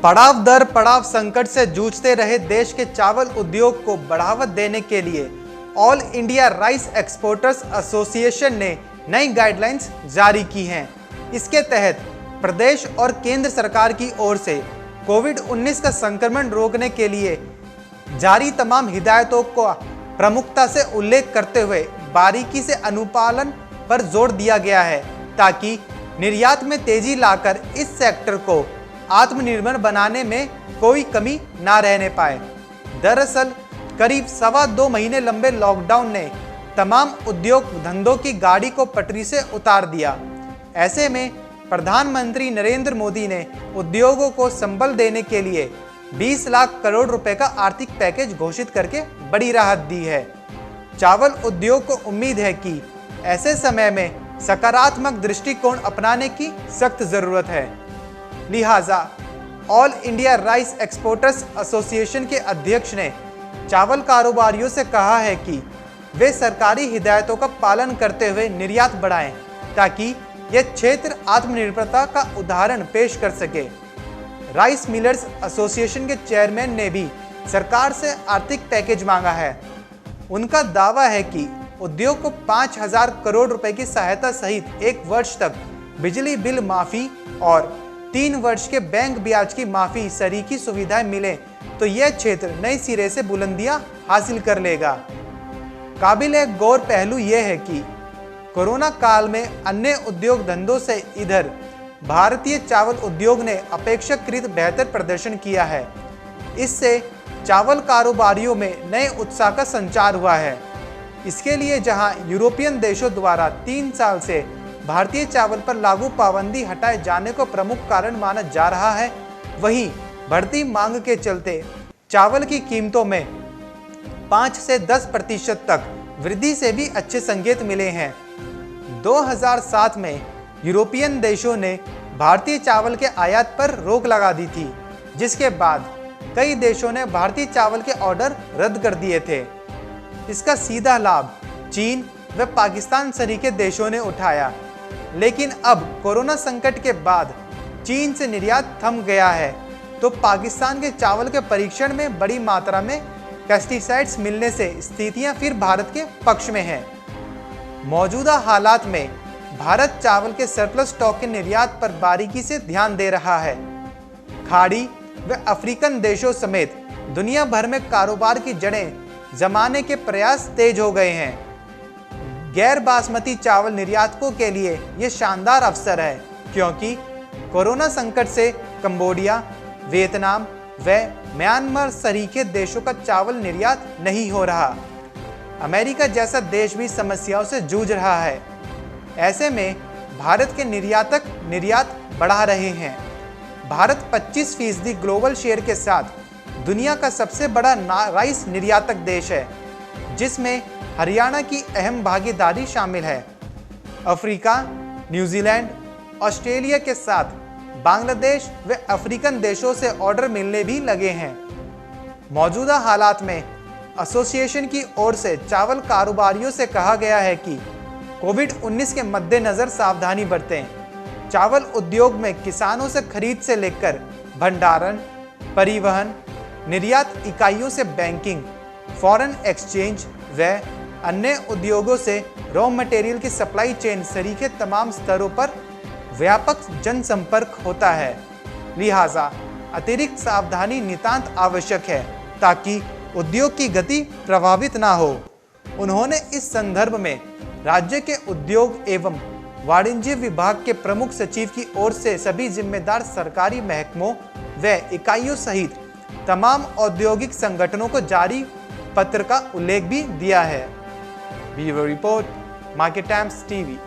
पड़ाव दर पड़ाव संकट से जूझते रहे देश के चावल उद्योग को बढ़ावा देने के लिए all India rice exporters association ने नई गाइडलाइंस जारी की हैं। इसके तहत प्रदेश और केंद्र सरकार की ओर से कोविड-19 का संक्रमण रोकने के लिए जारी तमाम हिदायतों को प्रमुखता से उल्लेख करते हुए बारीकी से अनुपालन पर जोर दिया गया है, ताकि निर्यात में तेजी लाकर इस सेक्टर को आत्मनिर्भर बनाने में कोई कमी ना रहने पाए। दरअसल करीब 2.25 महीने लंबे लॉकडाउन ने तमाम उद्योग धंधों की गाड़ी को पटरी से उतार दिया। ऐसे में प्रधानमंत्री नरेंद्र मोदी ने उद्योगों को संबल देने के लिए 20 लाख करोड़ रुपए का आर्थिक पैकेज घोषित करके बड़ी राहत दी है। चावल उद्योग को उम्मीद है कि ऐसे समय में सकारात्मक दृष्टिकोण अपनाने की सख्त जरूरत है। लिहाजा all India rice exporters association के अध्यक्ष ने चावल कारोबारियों से कहा है कि वे सरकारी हिदायतों का पालन करते हुए निर्यात बढ़ाएं, ताकि यह क्षेत्र आत्मनिर्भरता का उदाहरण पेश कर सके। राइस मिलर्स एसोसिएशन के चेयरमैन ने भी सरकार से आर्थिक पैकेज मांगा है। उनका दावा है कि उद्योग को 5,000 करोड़ रुपए की सहायता सहित 1 वर्ष तक बिजली बिल माफी और 3 वर्ष के बैंक ब्याज की माफी सरीकी सुविधाएं मिलें तो यह क्षेत्र नए सिरे से बुलंदियां हासिल कर लेगा। काबिल गौर पहलू यह है कि कोरोना काल में अन्य उद्योग धंधों से इधर भारतीय चावल उद्योग ने अपेक्षाकृत बेहतर प्रदर्शन किया है। इससे चावल कारोबारियों में नए उत्साह का संचार हुआ है। इसके लिए जहां यूरोपियन देशों द्वारा 3 साल से भारतीय चावल पर लागू पाबंदी हटाए जाने को प्रमुख कारण माना जा रहा है, वहीं बढ़ती मांग के चलते चावल की कीमतों में 5 से 10% तक वृद्धि से भी अच्छे संकेत मिले हैं। 2007 में यूरोपियन देशों ने भारतीय चावल के आयात पर रोक लगा दी थी, जिसके बाद कई देशों ने भारतीय चावल के ऑर्डर रद्द कर दिए थे। इसका सीधा लाभ चीन व पाकिस्तान सरीखे देशों ने उठाया, लेकिन अब कोरोना संकट के बाद चीन से निर्यात थम गया है, तो पाकिस्तान के चावल के परीक्षण में बड़ी मात्रा में पेस्टिसाइड्स मिलने से स्थितियां फिर भारत के पक्ष में हैं। मौजूदा हालात में भारत चावल के सरप्लस स्टॉक के निर्यात पर बारीकी से ध्यान दे रहा है। खाड़ी व अफ्रीकन देशों समेत दुनिया भर में कारोबार की जड़ें जमाने के प्रयास तेज हो गए हैं। गैर बासमती चावल निर्यातकों के लिए ये शानदार अवसर है, क्योंकि कोरोना संकट से कंबोडिया, वियतनाम व म्यांमार सरीखे देशों का चावल निर्यात नहीं हो रहा। अमेरिका जैसा देश भी समस्याओं से जूझ रहा है। ऐसे में भारत के निर्यातक निर्यात बढ़ा रहे हैं। भारत 25% ग्लोबल शेयर के साथ दुनिया का सबसे बड़ा राइस निर्यातक देश है, जिसमें हरियाणा की अहम भागीदारी शामिल है। अफ्रीका, न्यूजीलैंड, ऑस्ट्रेलिया के साथ बांग्लादेश व अफ्रीकन देशों से ऑर्डर मिलने भी लगे हैं। मौजूदा हालात में एसोसिएशन की ओर से चावल कारोबारियों से कहा गया है कि कोविड-19 के मद्देनजर सावधानी बरतें। चावल उद्योग में किसानों से खरीद से लेकर भंडारण, परिवहन, निर्यात इकाइयों से बैंकिंग, फॉरेन एक्सचेंज व अन्य उद्योगों से रॉ मटेरियल की सप्लाई चेन सरीखे तमाम स्तरों पर व्यापक जनसंपर्क होता है। लिहाजा अतिरिक्त सावधानी नितांत आवश्यक है, ताकि उद्योग की गति प्रभावित ना हो। उन्होंने इस संदर्भ में राज्य के उद्योग एवं वाणिज्य विभाग के प्रमुख सचिव की ओर से सभी जिम्मेदार सरकारी महकमों व इकाइयों सहित तमाम औद्योगिक संगठनों को जारी पत्र का उल्लेख भी दिया है। Bureau report, market times TV.